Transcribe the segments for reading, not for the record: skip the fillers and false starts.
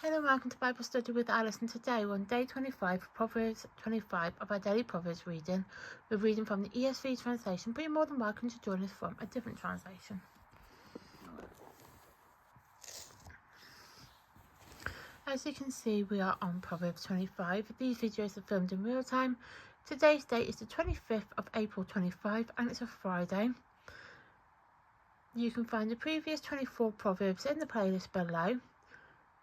Hello and welcome to Bible Study with Alice, and today we're on day 25 of Proverbs 25 of our daily Proverbs reading. We're reading from the ESV translation, but you're more than welcome to join us from a different translation. As you can see, we are on Proverbs 25. These videos are filmed in real time. Today's date is the 25th of April 25 and it's a Friday. You can find the previous 24 Proverbs in the playlist below.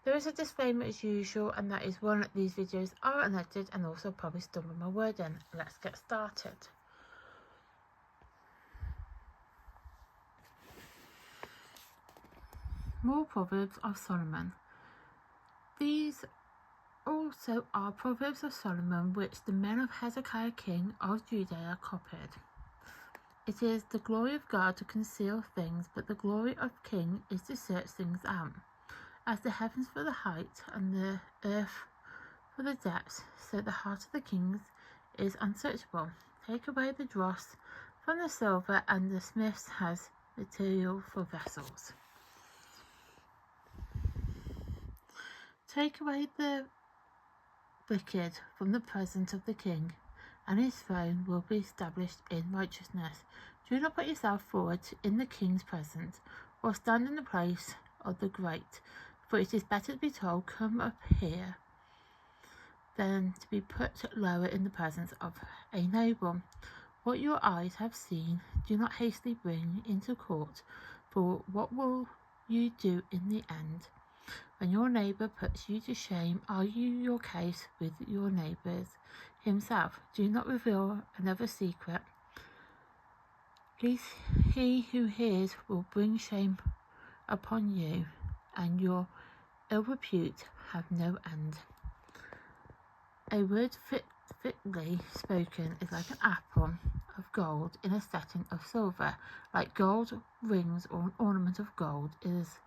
There is a disclaimer as usual, and that is one, these videos are unedited and also probably stumble my word in. Let's get started. More Proverbs of Solomon. These also are Proverbs of Solomon which the men of Hezekiah king of Judea copied. It is the glory of God to conceal things, but the glory of king is to search things out. As the heavens for the height and the earth for the depths, so the heart of the kings is unsearchable. Take away the dross from the silver, and the smith has material for vessels. Take away the wicked from the presence of the king, and his throne will be established in righteousness. Do not put yourself forward in the king's presence, or stand in the place of the great. For it is better to be told, "Come up here," than to be put lower in the presence of a noble. What your eyes have seen, do not hastily bring into court, for what will you do in the end? When your neighbour puts you to shame, argue your case with your neighbour himself. Do not reveal another secret, lest he who hears will bring shame upon you, and your ill repute have no end. A word fitly spoken is like an apple of gold in a setting of silver. Like gold rings or an ornament of gold is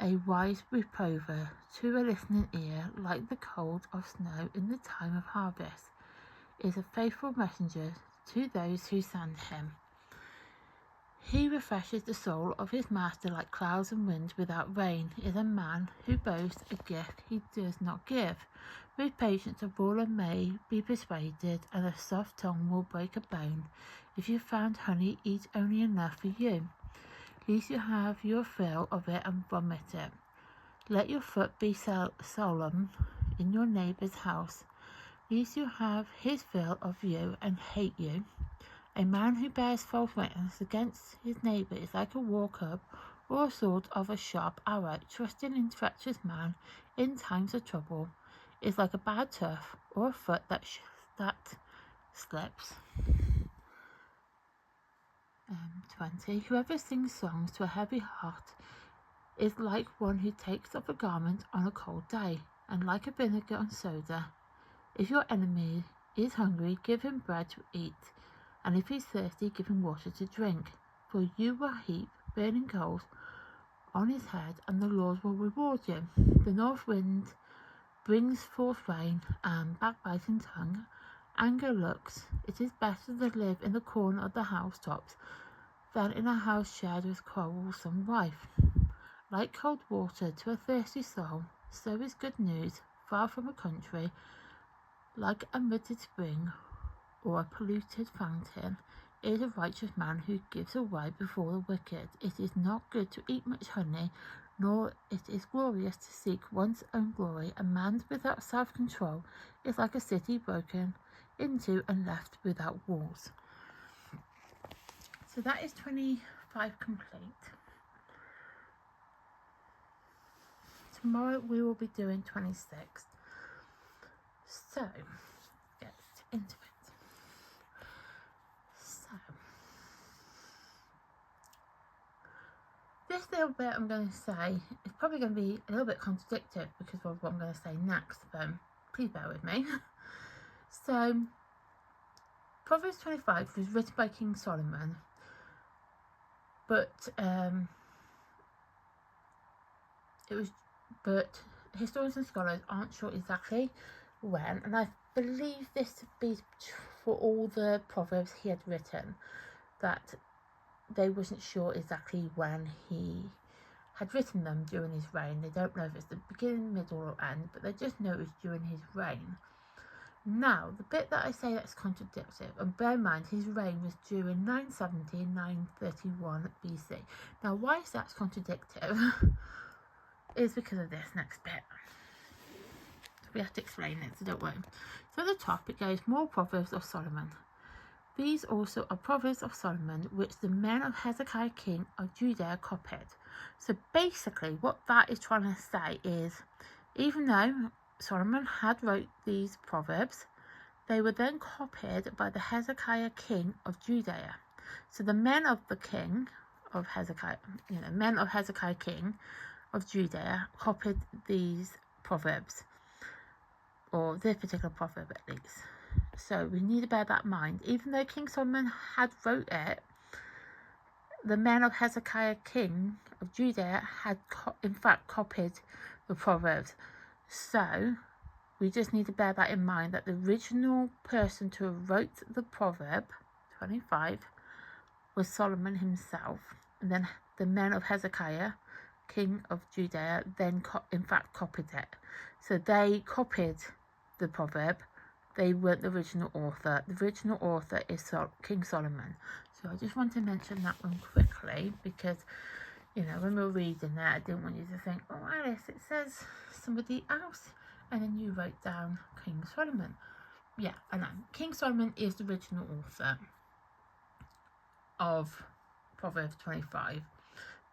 a wise reprover to a listening ear. Like the cold of snow in the time of harvest is a faithful messenger to those who send him. He refreshes the soul of his master like clouds and wind without rain. Is a man who boasts a gift he does not give. With patience a ruler may be persuaded, and a soft tongue will break a bone. If you found honey, eat only enough for you, lest you have your fill of it and vomit it. Let your foot be solemn in your neighbour's house, lest you have his fill of you and hate you. A man who bears false witness against his neighbour is like a war club or a sword of a sharp arrow. Trusting in treacherous man in times of trouble is like a bad turf or a foot that slips. 20. Whoever sings songs to a heavy heart is like one who takes off a garment on a cold day, and like a vinegar on soda. If your enemy is hungry, give him bread to eat, and if he's thirsty, give him water to drink. For you will heap burning coals on his head, and the Lord will reward you. The north wind brings forth rain and backbiting tongue. Anger looks, it is better to live in the corner of the housetops than in a house shared with quarrelsome wife. Like cold water to a thirsty soul, so is good news far from a country. Like a muddied spring or a polluted fountain is a righteous man who gives away before the wicked. It is not good to eat much honey, nor it is glorious to seek one's own glory. A man without self-control is like a city broken into and left without walls. So that is 25 complete. Tomorrow we will be doing 26. So, get into it. This little bit I'm going to say is probably going to be a little bit contradictory because of what I'm going to say next, but please bear with me. So, Proverbs 25 was written by King Solomon, but historians and scholars aren't sure exactly when, and I believe this to be for all the Proverbs he had written, that they wasn't sure exactly when he had written them during his reign. They don't know if it's the beginning, middle or end, but they just know it was during his reign. Now, the bit that I say that's contradictory, and bear in mind his reign was during 970 and 931 BC. Now, why is that contradictory? Is because of this next bit. We have to explain it, so don't worry. So at the top it goes, more Proverbs of Solomon. These also are Proverbs of Solomon, which the men of Hezekiah king of Judah copied. So basically what that is trying to say is, even though Solomon had wrote these Proverbs, they were then copied by the Hezekiah king of Judah. So the men of the king of Hezekiah, men of Hezekiah king of Judah copied these Proverbs, or this particular proverb at least. So we need to bear that in mind. Even though King Solomon had wrote it, the men of Hezekiah king of Judah had in fact copied the Proverbs. So we just need to bear that in mind, that the original person to have wrote the Proverb 25 was Solomon himself, and then the men of Hezekiah king of Judah then in fact copied it. So they copied the proverb. They weren't the original author. The original author is King Solomon. So I just want to mention that one quickly, because when we were reading that, I didn't want you to think, oh Alice, it says somebody else and then you wrote down King Solomon. Yeah, I know. King Solomon is the original author of Proverbs 25,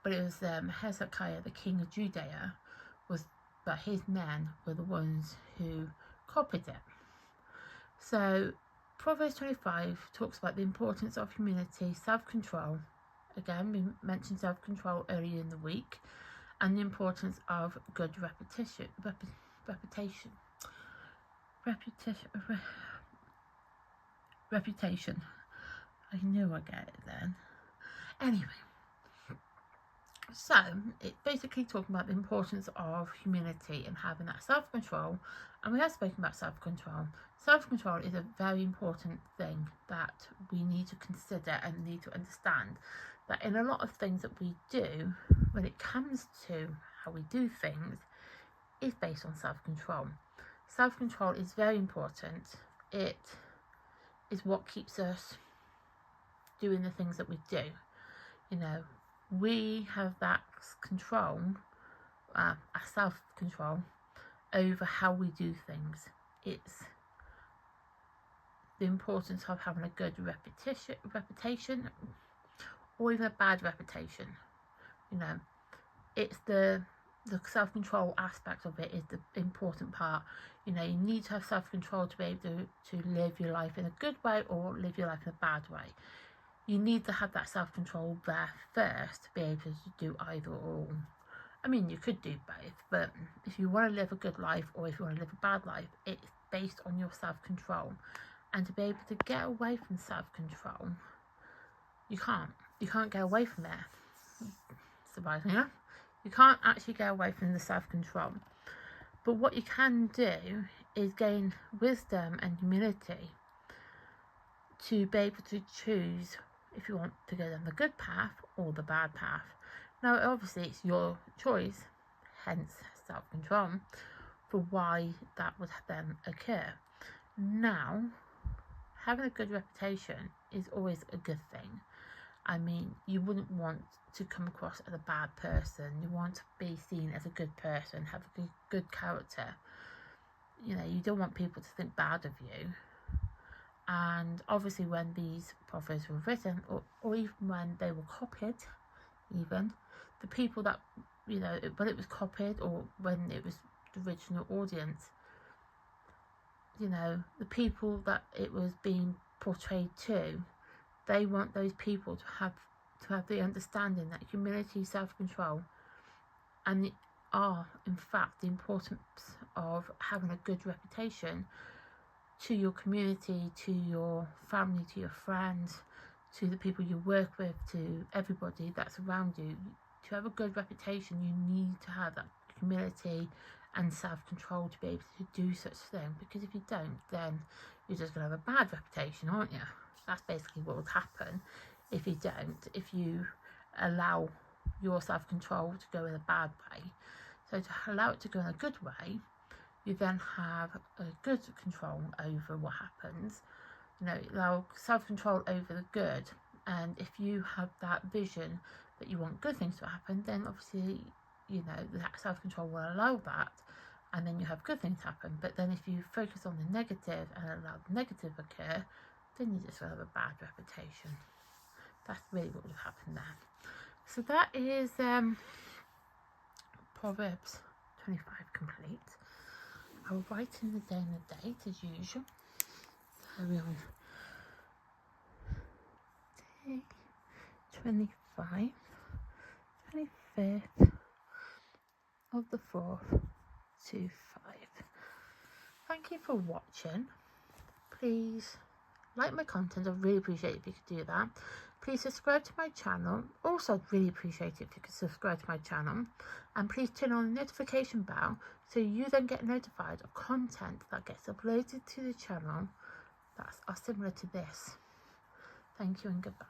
but it was Hezekiah, the king of Judea, but his men were the ones who copied it. So Proverbs 25 talks about the importance of humility, self-control. Again, we mentioned self-control earlier in the week, and the importance of good reputation. I knew I'd get it then. Anyway, so it's basically talking about the importance of humility and having that self-control. And we have spoken about self-control. Self-control is a very important thing that we need to consider and need to understand, that in a lot of things that we do, when it comes to how we do things, is based on self-control. Self-control is very important. It is what keeps us doing the things that we do. We have that control, our self-control over how we do things. It's the importance of having a good reputation or even a bad reputation. It's the self-control aspect of it is the important part. You need to have self-control to be able to live your life in a good way or live your life in a bad way. You need to have that self-control there first to be able to do either or. I mean, you could do both, but if you want to live a good life or if you want to live a bad life, it's based on your self-control. And to be able to get away from self-control, you can't get away from it. Surprisingly enough, you can't actually get away from the self-control. But what you can do is gain wisdom and humility to be able to choose if you want to go down the good path or the bad path. Now, obviously, it's your choice, hence self-control, for why that would then occur. Now, having a good reputation is always a good thing. I mean, you wouldn't want to come across as a bad person. You want to be seen as a good person, have a good character. You don't want people to think bad of you. And obviously when these proverbs were written, or even when they were copied, even the people that, when it was copied or when it was the original audience, the people that it was being portrayed to, they want those people to have the understanding that humility, self-control, and are in fact the importance of having a good reputation to your community, to your family, to your friends, to the people you work with, to everybody that's around you. To have a good reputation, you need to have that humility and self-control to be able to do such a thing, because if you don't, then you're just going to have a bad reputation, aren't you? That's basically what would happen if you don't, if you allow your self-control to go in a bad way. So to allow it to go in a good way, you then have a good control over what happens. You know, allow self-control over the good. And if you have that vision that you want good things to happen, then obviously, you know, that self-control will allow that, and then you have good things happen. But then if you focus on the negative and allow the negative occur, then you just will have a bad reputation. That's really what would have happened there. So that is Proverbs 25 complete. I'll write in the day and the date as usual. So we're on day 25, 25th of the 4th to 5. Thank you for watching. Please like my content. I'd really appreciate it if you could do that. Please subscribe to my channel. Also, I'd really appreciate it if you could subscribe to my channel. And please turn on the notification bell so you then get notified of content that gets uploaded to the channel that are similar to this. Thank you and goodbye.